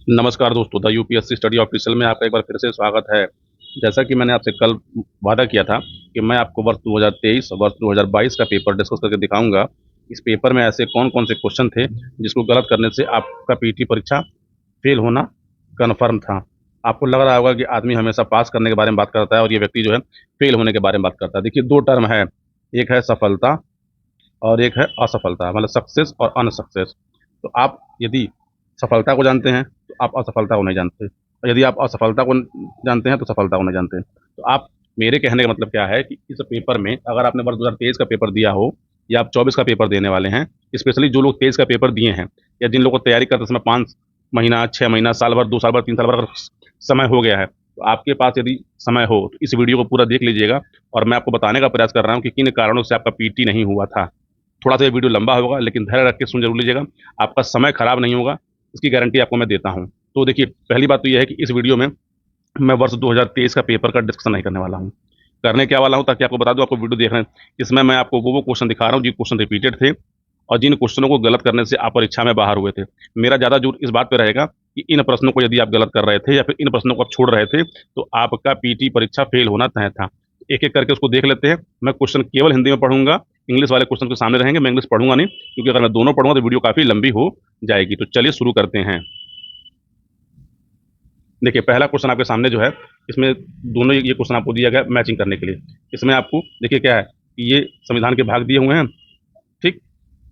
नमस्कार दोस्तों, the UPSC study official में आपका एक बार फिर से स्वागत है। जैसा कि मैंने आपसे कल वादा किया था कि मैं आपको वर्ष 2023 और वर्ष 2022 का पेपर डिस्कस करके दिखाऊंगा। इस पेपर में ऐसे कौन-कौन से क्वेश्चन थे जिसको गलत करने से आपका पीटी परीक्षा फेल होना कन्फर्म था। आपको लग रहा होगा कि आदमी हमेशा पास करने के बारे में बात करता है और ये व्यक्ति जो है फेल होने के बारे में बात करता है। देखिए 2 टर्म है, एक है सफलता और एक है असफलता, मतलब सक्सेस और अनसक्सेस। तो आप यदि सफलता को जानते हैं तो आप असफलता को नहीं जानते, और यदि आप असफलता को जानते हैं तो सफलता को नहीं जानते। तो आप, मेरे कहने का मतलब क्या है कि इस पेपर में अगर आपने वर्ष 2023 का पेपर दिया हो या आप 24 का पेपर देने वाले हैं, स्पेशली जो लोग 23 का पेपर दिए हैं या जिन लोगों को तैयारी करते समय 5 महीना, 6 महीना, साल भर, 2 साल भर, 3 साल भर अगर समय हो गया है, तो आपके पास यदि समय हो तो इस वीडियो को पूरा देख लीजिएगा। और मैं आपको बताने का प्रयास कर रहा हूँ कि किन कारणों से आपका पीटी नहीं हुआ था। थोड़ा सा ये वीडियो लंबा होगा लेकिन धैर्य रख के सुन जरूर लीजिएगा, आपका समय खराब नहीं होगा, इसकी गारंटी आपको मैं देता हूँ। तो देखिए, पहली बात तो ये है कि इस वीडियो में मैं वर्ष 2023 का पेपर का डिस्कशन नहीं करने वाला हूँ। करने क्या वाला हूँ ताकि आपको बता दूँ, आपको वीडियो देख रहे हैं, इसमें मैं आपको वो क्वेश्चन दिखा रहा हूँ जो क्वेश्चन रिपीटेड थे और जिन क्वेश्चनों को गलत करने से आप परीक्षा में बाहर हुए थे। मेरा ज़्यादा जोर इस बात पे रहेगा कि इन प्रश्नों को यदि आप गलत कर रहे थे या फिर इन प्रश्नों को आप छोड़ रहे थे तो आपका पीटी परीक्षा फेल होना तय था। एक एक करके उसको देख लेते हैं। मैं क्वेश्चन केवल हिंदी में पढ़ूंगा, इंग्लिश वाले क्वेश्चन के सामने रहेंगे, मैं इंग्लिश पढ़ूंगा नहीं, क्योंकि अगर मैं दोनों पढ़ूंगा तो वीडियो काफ़ी लंबी हो जाएगी। तो चलिए शुरू करते हैं। देखिए, पहला क्वेश्चन आपके सामने जो है, इसमें दोनों ये क्वेश्चन आपको दिया गया मैचिंग करने के लिए। इसमें आपको देखिए क्या है कि ये संविधान के भाग दिए हुए हैं, ठीक।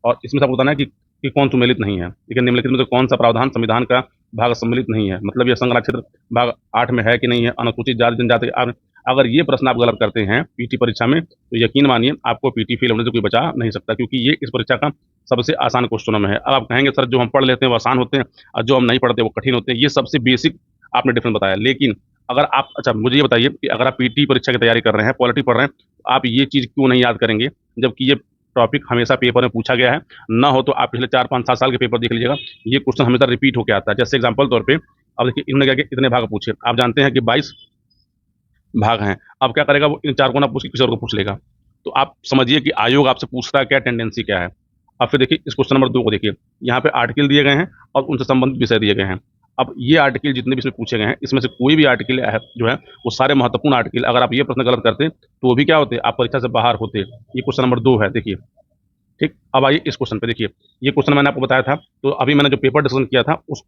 और इसमें से आपको बताना है कि कौन सम्मिलित नहीं है। ठीक है, निम्नलिखित में से कौन सा प्रावधान संविधान का भाग सम्मिलित नहीं है, मतलब ये संघ क्षेत्र भाग 8 में है कि नहीं है, अनुसूचित जाति जनजाति अगर ये प्रश्न आप गलत करते हैं पीटी परीक्षा में तो यकीन मानिए आपको पीटी फेल होने से कोई बचा नहीं सकता, क्योंकि ये इस परीक्षा का सबसे आसान क्वेश्चनों में है। अब आप कहेंगे सर जो हम पढ़ लेते हैं वो आसान होते हैं और जो हम नहीं पढ़ते वो कठिन होते हैं, ये सबसे बेसिक आपने डिफरेंस बताया। लेकिन अगर आप, अच्छा मुझे ये बताइए कि अगर आप पीटी परीक्षा की तैयारी कर रहे हैं, पॉलिटी पढ़ रहे हैं, तो आप ये चीज़ क्यों नहीं याद करेंगे, जबकि ये टॉपिक हमेशा पेपर में पूछा गया है। ना हो तो आप पिछले 4 5 7 साल के पेपर देख लीजिएगा, ये क्वेश्चन हमेशा रिपीट होकर आता है। जैसे एग्जाम्पल तौर पे अब देखिए, इन्होंने क्या किया, इतने भाग पूछे, आप जानते हैं कि 22 भाग हैं। अब क्या करेगा, वो इन 4 को ना पूछ के किसी और को पूछ लेगा। तो आप समझिए कि आयोग आपसे पूछता है क्या, टेंडेंसी क्या है। अब फिर देखिए इस क्वेश्चन नंबर 2 को देखिए, यहाँ पे आर्टिकल दिए गए हैं और उनसे संबंधित विषय दिए गए हैं। अब ये आर्टिकल जितने भी इसमें पूछे गए हैं, इसमें से कोई भी आर्टिकल है जो है वो सारे महत्वपूर्ण आर्टिकल, अगर आप ये प्रश्न गलत करते तो वो भी क्या होते, आप परीक्षा से बाहर होते। ये क्वेश्चन नंबर 2 है, देखिए, ठीक। अब आइए इस क्वेश्चन पे, देखिए ये क्वेश्चन मैंने आपको बताया था, तो अभी मैंने जो पेपर डिस्कशन किया था उस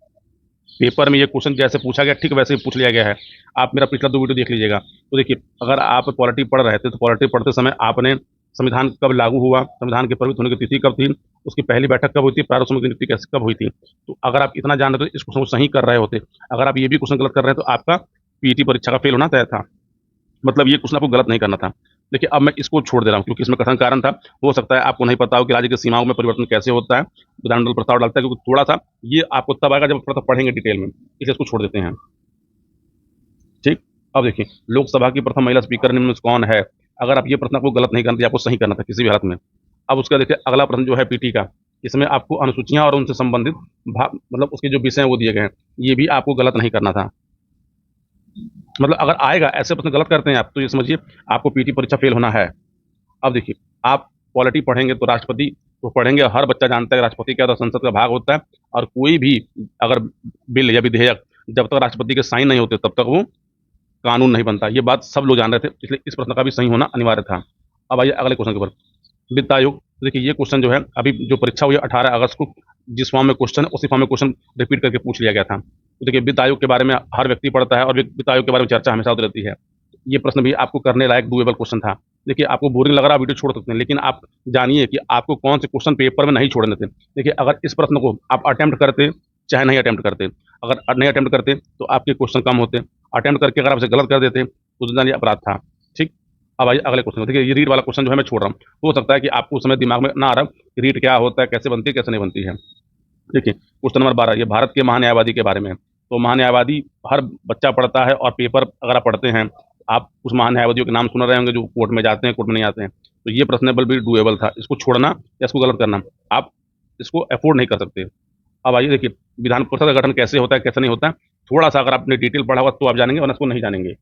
पेपर में ये क्वेश्चन जैसे पूछा गया ठीक वैसे ही पूछ लिया गया है। आप मेरा पिछला 2 वीडियो देख लीजिएगा। तो देखिए, अगर आप पॉलिटी पढ़ रहे थे तो पॉलिटी पढ़ते समय आपने संविधान कब लागू हुआ, संविधान के प्रवृत्त होने की तिथि कब थी, उसकी पहली बैठक कब हुई थी, प्रारूप समिति की नियुक्ति कैसे कब हुई थी। तो अगर आप इतना जान रहे थे तो इस क्वेश्चन को सही कर रहे होते। अगर आप ये भी क्वेश्चन गलत कर रहे हैं तो आपका पीटी परीक्षा का फेल होना तय था, मतलब ये क्वेश्चन आपको गलत नहीं करना था। देखिए अब मैं इसको छोड़ दे रहा हूँ क्योंकि इसमें कथन कारण था। हो सकता है आपको नहीं पता हो कि राज्य की सीमाओं में परिवर्तन कैसे होता है, विधानमंडल प्रस्ताव डालता है, क्योंकि थोड़ा सा ये आपको तब आएगा जब थोड़ा सा पढ़ेंगे डिटेल में, इसलिए इसको छोड़ देते हैं, ठीक। अब देखिए, लोकसभा की प्रथम महिला स्पीकर निम्न में से कौन है। अगर आप ये प्रश्न आपको गलत नहीं करना था, आपको सही करना था किसी भी हालत में। अब उसका देखिए अगला प्रश्न जो है पीटी का, इसमें आपको अनुसूचियां और उनसे संबंधित मतलब उसके जो विषय हैं वो दिए गए हैं, ये भी आपको गलत नहीं करना था। मतलब अगर आएगा ऐसे प्रश्न गलत करते हैं आप तो ये समझिए आपको पीटी परीक्षा फेल होना है। अब देखिए, आप पॉलिटी पढ़ेंगे तो राष्ट्रपति तो पढ़ेंगे, हर बच्चा जानता है कि राष्ट्रपति क्या होता है, संसद का भाग होता है। और कोई भी अगर बिल या विधेयक जब तक राष्ट्रपति के साइन नहीं होते तब तक वो कानून नहीं बनता। ये बात सब लोग जान रहे थे, इसलिए इस प्रश्न का भी सही होना अनिवार्य था। अब आइए अगले क्वेश्चन के ऊपर, वित्त आयोग। तो देखिए ये क्वेश्चन जो है, अभी जो परीक्षा हुई है 18 अगस्त को, जिस फॉर्म में क्वेश्चन है उसी फॉर्म में क्वेश्चन रिपीट करके पूछ लिया गया था। तो देखिए वित्त आयोग के बारे में हर व्यक्ति पढ़ता है और वित्त आयोग के बारे में चर्चा हमेशा होती रहती है। ये प्रश्न भी आपको करने लायक डूएबल क्वेश्चन था। देखिए आपको बोरिंग लग रहा है, वीडियो छोड़ सकते हैं, लेकिन आप जानिए कि आपको कौन से क्वेश्चन पेपर में नहीं छोड़ने थे। देखिए अगर इस प्रश्न को आप अटेम्प्ट करते चाहे नहीं अटेम्प्ट करते, अगर नहीं अटेम्प्ट करते तो आपके क्वेश्चन कम होते, अटेम्प्ट करके अगर आपसे गलत कर देते तो दंडनीय अपराध था, ठीक। अब आइए अगले क्वेश्चन, देखिए ये रीड वाला क्वेश्चन जो है मैं छोड़ रहा हूँ। हो सकता है कि आपको उस समय दिमाग में ना आ रहा कि रीड क्या होता है, कैसे बनती है, कैसे नहीं बनती है। देखिए क्वेश्चन नंबर 12, ये भारत के महान्यायवादी के बारे में है। तो महान्यायवादी हर बच्चा पढ़ता है और पेपर अगर आप पढ़ते हैं आप उस महान्यायवादियों के नाम सुन रहे होंगे जो कोर्ट में जाते हैं, कोर्ट में नहीं आते हैं। तो ये प्रश्नेबल भी डुएबल था, इसको छोड़ना या इसको गलत करना आप इसको अफोर्ड नहीं कर सकते। अब आइए देखिए, विधान परिषद का गठन कैसे होता है कैसे नहीं होता है, थोड़ा सा अगर आपने डिटेल पढ़ा होगा तो आप जानेंगे, वरना इसको नहीं जानेंगे,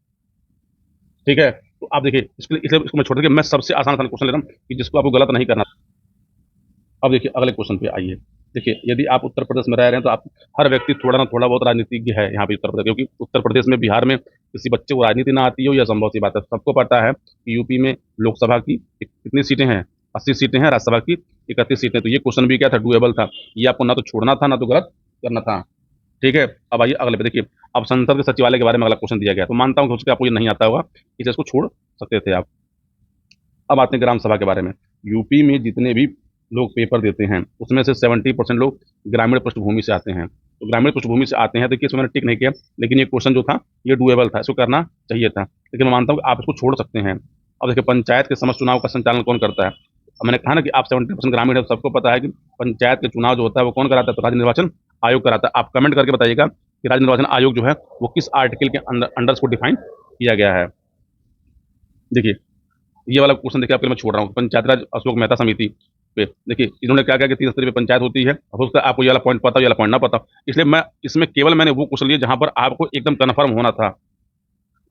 ठीक है। तो आप देखिए इसके लिए इसलिए इसको मैं छोड़ देंगे, मैं सबसे आसान आसान क्वेश्चन ले रहा हूँ कि जिसको आपको गलत नहीं करना। अब देखिए अगले क्वेश्चन पे आइए। देखिए यदि आप उत्तर प्रदेश में रह रहे हैं तो आप हर व्यक्ति थोड़ा ना थोड़ा बहुत राजनीतिज्ञ है यहाँ पे उत्तर प्रदेश, क्योंकि उत्तर प्रदेश में, बिहार में किसी बच्चे को राजनीति ना आती हो यह संभव सी बात है। सबको पता है कि यूपी में लोकसभा की कितनी सीटें हैं, 80 सीटें हैं, राज्यसभा की 31 सीटें। तो ये क्वेश्चन भी क्या था, डुएबल था। ये आपको ना तो छोड़ना था ना तो गलत करना था। ठीक है, अब आइए अगले पे। देखिए अब संसद के सचिवालय के बारे में अगला क्वेश्चन दिया गया, तो मानता हूँ कि हो सकता है आपको ये नहीं आता होगा, इसे इसको छोड़ सकते थे आप। अब आते हैं ग्राम सभा के बारे में। यूपी में जितने भी लोग पेपर देते हैं उसमें से 70% लोग ग्रामीण पृष्ठभूमि से आते हैं। तो ग्रामीण पृष्ठभूमि से आते हैं, देखिए इसमें मैंने टिक नहीं किया, लेकिन ये क्वेश्चन जो था ये डुएबल था, इसको करना चाहिए था, लेकिन मैं मानता हूँ कि आप इसको छोड़ सकते हैं। अब देखिए पंचायत के समस्त चुनाव का संचालन कौन करता है। अब मैंने कहा ना कि आप 70% ग्रामीण है, तो सबको पता है कि पंचायत के चुनाव जो होता है वो कौन कराता है, तो राज्य निर्वाचन आयोग कराता है। आप कमेंट करके बताइएगा कि राज्य निर्वाचन आयोग जो है वो किस आर्टिकल के अंदर अंडर इसको डिफाइन किया गया है। देखिए ये वाला क्वेश्चन देखिए आपके लिए मैं छोड़ रहा हूँ, पंचायत राज अशोक मेहता समिति पे। देखिए इन्होंने क्या क्या कि 3 स्तरीय पे पंचायत होती है। हो सकता है आपको ये वाला पॉइंट पता हो, ये वाला पॉइंट ना पता हो, इसलिए मैं इसमें केवल मैंने वो क्वेश्चन लिए जहां पर आपको एकदम कन्फर्म होना था।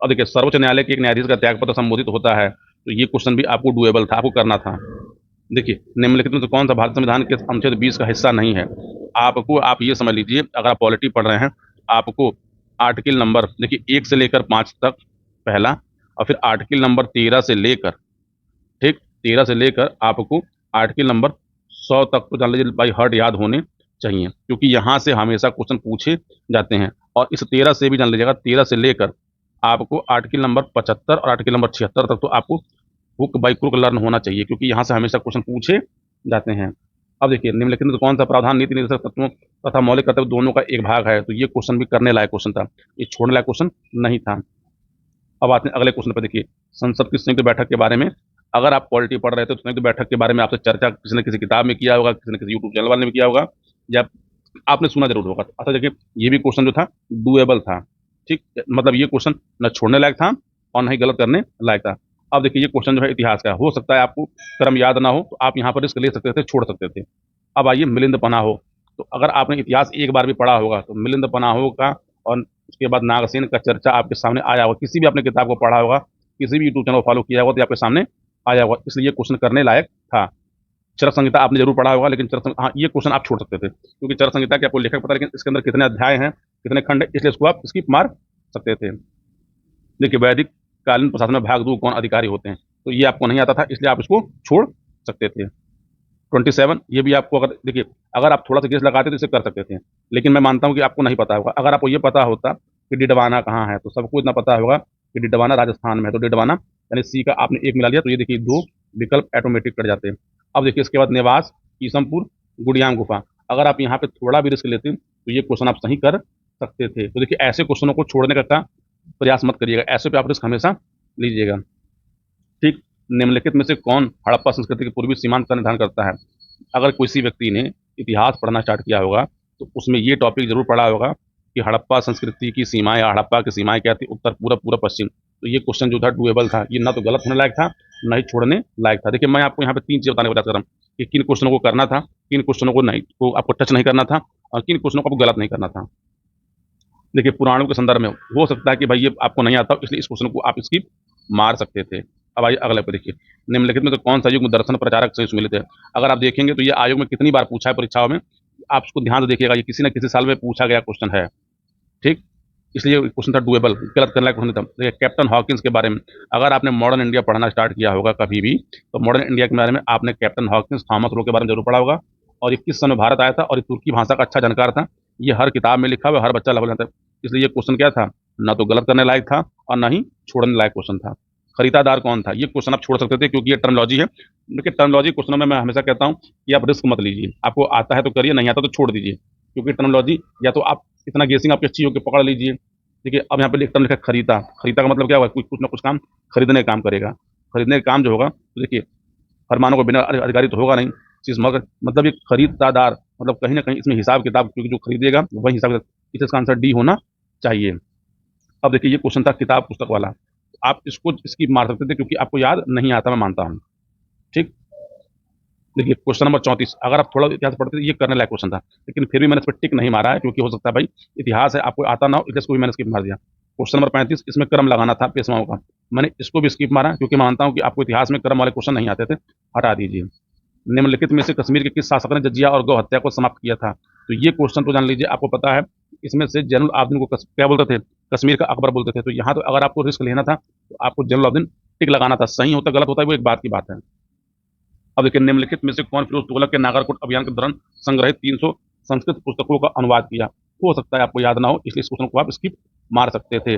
अब देखिए सर्वोच्च न्यायालय के एक न्यायाधीश का त्यागपत्र संबोधित होता है, तो ये क्वेश्चन भी आपको डुएबल था, आपको करना था। देखिए निम्नलिखित में से कौन सा भारत संविधान के अनुच्छेद 20 का हिस्सा नहीं है। आपको, आप ये समझ लीजिए, अगर आप पॉलिटी पढ़ रहे हैं, आपको आर्टिकल नंबर देखिए 1 से लेकर 5 तक पहला, और फिर आर्टिकल नंबर 13 से लेकर, ठीक, 13 से लेकर आपको आर्टिकल नंबर 100 तक तो जान लीजिए बाई हार्ट याद होने चाहिए, क्योंकि यहाँ से हमेशा क्वेश्चन पूछे जाते हैं। और इस 13 से भी जान लीजिएगा, 13 से लेकर आपको आर्टिकल नंबर 75 और आर्टिकल नंबर 76 तक तो आपको हुक बाई क्रुक लर्न होना चाहिए, क्योंकि यहाँ से हमेशा क्वेश्चन पूछे जाते हैं। अब देखिए निम्नलिखित में से कौन सा प्रावधान नीति निर्देशक तत्वों तथा मौलिक कर्तव्य दोनों का एक भाग है, तो ये क्वेश्चन भी करने लायक क्वेश्चन था, ये छोड़ने लायक क्वेश्चन नहीं था। अब आते हैं अगले क्वेश्चन पर। देखिए संसद की संयुक्त बैठक के बारे में, अगर आप पॉलिटी पढ़ रहे थे तो संयुक्त बैठक के बारे में आपसे चर्चा किसी न किसी किताब में किया होगा, किसी न किसी यूट्यूब चैनल वाले ने किया होगा, या आपने सुना जरूर होगा। अच्छा देखिए ये भी क्वेश्चन जो था डुएबल था। ठीक, मतलब ये क्वेश्चन न छोड़ने लायक था और न ही गलत करने लायक था। अब देखिए ये क्वेश्चन जो है इतिहास का, हो सकता है आपको क्रम याद ना हो, तो आप यहाँ पर रिस्क ले सकते थे, छोड़ सकते थे। अब आइए मिलिंद पनाह हो। तो अगर आपने इतिहास एक बार भी पढ़ा होगा तो मिलिंद पनाह का और उसके बाद नागसेन का चर्चा आपके सामने आया होगा, किसी भी आपने किताब को पढ़ा होगा, किसी भी यूट्यूब चैनल को फॉलो किया होगा तो आपके सामने आया होगा, इसलिए ये क्वेश्चन करने लायक था। चरक संहिता आपने जरूर पढ़ा होगा, लेकिन हाँ ये क्वेश्चन आप छोड़ सकते थे, क्योंकि चरक संहिता के आपको लेखक पता, लेकिन इसके अंदर कितने अध्याय हैं, कितने खंड है, इसलिए इसको आप स्किप मार सकते थे। देखिए वैदिक कालीन प्रशासन में भाग 2 कौन अधिकारी होते हैं, तो ये आपको नहीं आता था, इसलिए आप इसको छोड़ सकते थे। 27 ये भी आपको, अगर देखिए अगर आप थोड़ा सा गेस लगाते तो इसे कर सकते थे, लेकिन मैं मानता हूँ कि आपको नहीं पता होगा। अगर आपको ये पता होता कि डिडवाना कहाँ है, तो सबको इतना पता होगा कि डिडवाना राजस्थान में है, तो डिडवाना यानी सी का आपने एक मिला लिया, तो ये देखिए 2 विकल्प ऑटोमेटिक कट जाते हैं। अब देखिए इसके बाद निवास, ईसमपुर, गुड़ियाम गुफा, अगर आप यहाँ पे थोड़ा भी रिस्क लेते तो ये क्वेश्चन आप सही कर सकते थे। तो देखिए ऐसे क्वेश्चनों को छोड़ने का प्रयास मत करिएगा, ऐसे पे आप रिस्क हमेशा लीजिएगा। ठीक, निम्नलिखित में से कौन हड़प्पा संस्कृति के पूर्वी सीमांत का निर्धारण करता है। अगर किसी व्यक्ति ने इतिहास पढ़ना स्टार्ट किया होगा तो उसमें ये टॉपिक जरूर पढ़ा होगा कि हड़प्पा संस्कृति की सीमाएं, हड़प्पा की सीमाएं क्या थी, उत्तर, पूरब, पूर्व, पश्चिम। तो ये क्वेश्चन जो था डुएबल था, ये ना तो गलत होने लायक था, ना ही छोड़ने लायक था। देखिए मैं आपको यहाँ पे 3 चीज़ बताने का प्रयास कर रहा हूँ कि किन क्वेश्चनों को करना था, किन क्वेश्चनों को नहीं, को आपको टच नहीं करना था, और किन क्वेश्चनों को आपको गलत नहीं करना था। देखिए पुराणों के संदर्भ में हो सकता है कि भाई ये आपको नहीं आता हो, इसलिए इस क्वेश्चन को आप इसकी मार सकते थे। अब आइए अगले पे। देखिए निम्नलिखित में तो कौन सा युग्म दर्शन प्रचारक से सुमिलित है। अगर आप देखेंगे तो ये आयोग में कितनी बार पूछा है परीक्षाओं में, आप उसको ध्यान से देखिएगा, ये किसी न किसी साल में पूछा गया क्वेश्चन है। ठीक, इसलिए क्वेश्चन था डुएबल, गलत करने का क्वेश्चन था। देखिए कैप्टन हॉकिंस के बारे में, अगर आपने मॉडर्न इंडिया पढ़ना स्टार्ट किया होगा कभी भी, तो मॉडर्न इंडिया के बारे में आपने कैप्टन हॉकिंस, थॉमस रो के बारे में जरूर पढ़ा होगा, और ये किस समय भारत आया था, और ये तुर्की भाषा का अच्छा जानकार था। ये हर किताब में लिखा हुआ, हर बच्चा लगभग जानता है, इसलिए ये क्वेश्चन क्या था, ना तो गलत करने लायक था और ना ही छोड़ने लायक क्वेश्चन था। खरीदादार कौन था, ये क्वेश्चन आप छोड़ सकते थे, क्योंकि ये टर्मोलॉजी है। देखिए टर्मोलॉजी क्वेश्चनों में मैं हमेशा कहता हूँ कि आप रिस्क मत लीजिए, आपको आता है तो करिए, नहीं आता तो छोड़ दीजिए, क्योंकि टर्मोलॉजी या तो आप इतना गेसिंग आपकी अच्छी होकर पकड़ लीजिए। देखिए अब यहाँ पे टर्म लिखा है खरीदा, खरीदा का मतलब क्या होगा, कुछ ना कुछ काम खरीदने का काम करेगा, खरीदने का काम जो होगा, तो देखिए हर मानव को बिना अधिकारी तो होगा नहीं चीज, मगर मतलब ये खरीदादार, मतलब कहीं ना कहीं इसमें हिसाब किताब, क्योंकि जो खरीदेगा वही हिसाब किताब, इसका आंसर डी होना चाहिए। अब देखिए ये क्वेश्चन था किताब पुस्तक वाला, आप इसको इसकी मार सकते थे, क्योंकि आपको याद नहीं आता, मैं मानता हूँ। ठीक, देखिए क्वेश्चन नंबर 34, अगर आप थोड़ा इतिहास पढ़ते तो ये करने लायक क्वेश्चन था, लेकिन फिर भी मैंने इस पर टिक नहीं मारा है, क्योंकि हो सकता है भाई इतिहास है, आपको आता ना हो, इसलिए इसको भी मैंने स्किप मार दिया। क्वेश्चन नंबर 35, इसमें क्रम लगाना था पेशवाओं का, मैंने इसको भी स्किप मारा, क्योंकि मानता हूँ कि आपको इतिहास में क्रम वाले क्वेश्चन नहीं आते थे, हटा दीजिए। निम्नलिखित में से कश्मीर के किस शासक ने जजिया और गौ हत्या को समाप्त किया था? तो ये क्वेश्चन तो जान लीजिए, आपको पता है इसमें से जैनुल आबदीन को क्या बोलते थे? कश्मीर का अकबर बोलते थे। तो यहाँ तो अगर आपको रिस्क लेना था तो आपको जैनुल आबदीन टिक लगाना था। सही होता गलत होता है वो एक बात की बात है। अब देखिए, निम्नलिखित में से कौन फिरोज तुगलक के नागरकोट अभियान के दौरान संग्रहित 300 संस्कृत पुस्तकों का अनुवाद किया? हो सकता है आपको याद ना हो, इसलिए इस क्वेश्चन को आप स्किप मार सकते थे।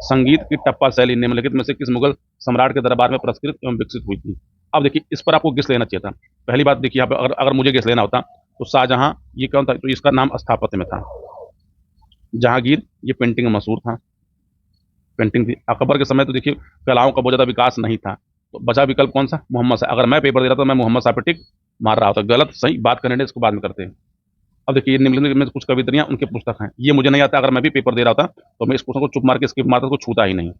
संगीत की टप्पा शैली निम्नलिखित में से किस मुगल सम्राट के दरबार में पुरस्कृत एवं विकसित हुई थी? अब देखिए, इस पर आपको गेस लेना चाहिए था। पहली बात देखिए, यहाँ पे अगर अगर मुझे गेस लेना होता तो शाहजहां, ये कौन था? तो इसका नाम स्थापत्य में था। जहांगीर, ये पेंटिंग में मशहूर था, पेंटिंग थी। अकबर के समय तो देखिए कलाओं का बहुत ज़्यादा विकास नहीं था। तो बचा विकल्प कौन सा? मोहम्मद शाह। अगर मैं पेपर दे रहा था तो मैं मोहम्मद शाह पे टिक मार रहा होता। गलत सही बात करने दे, इसको बाद में करते हैं। अब देखिए, निम्नलिखित में कुछ कविताएं उनके पुस्तक हैं, ये मुझे नहीं आता। अगर मैं भी पेपर दे रहा था तो मैं इस क्वेश्चन को चुप मार के स्किप मारता, को छूता ही नहीं।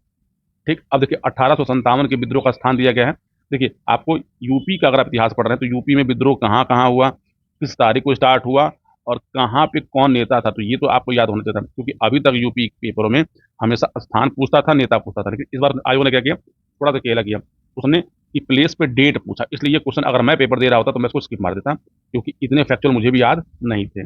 ठीक। अब देखिए, 1857 के विद्रोह का स्थान दिया गया है। देखिए, आपको यूपी का अगर आप इतिहास पढ़ रहे हैं तो यूपी में विद्रोह कहाँ कहाँ हुआ, किस तारीख को स्टार्ट हुआ और कहाँ पे कौन नेता था, तो ये तो आपको याद होना चाहिए था। क्योंकि अभी तक यूपी पेपरों में हमेशा स्थान पूछता था, नेता पूछता था, लेकिन इस बार आयोग ने क्या किया, थोड़ा सा खेला किया। उसने कि प्लेस पे डेट पूछा, इसलिए ये क्वेश्चन अगर मैं पेपर दे रहा होता तो मैं इसको स्किप मार देता, क्योंकि इतने फैक्चुअल मुझे भी याद नहीं थे।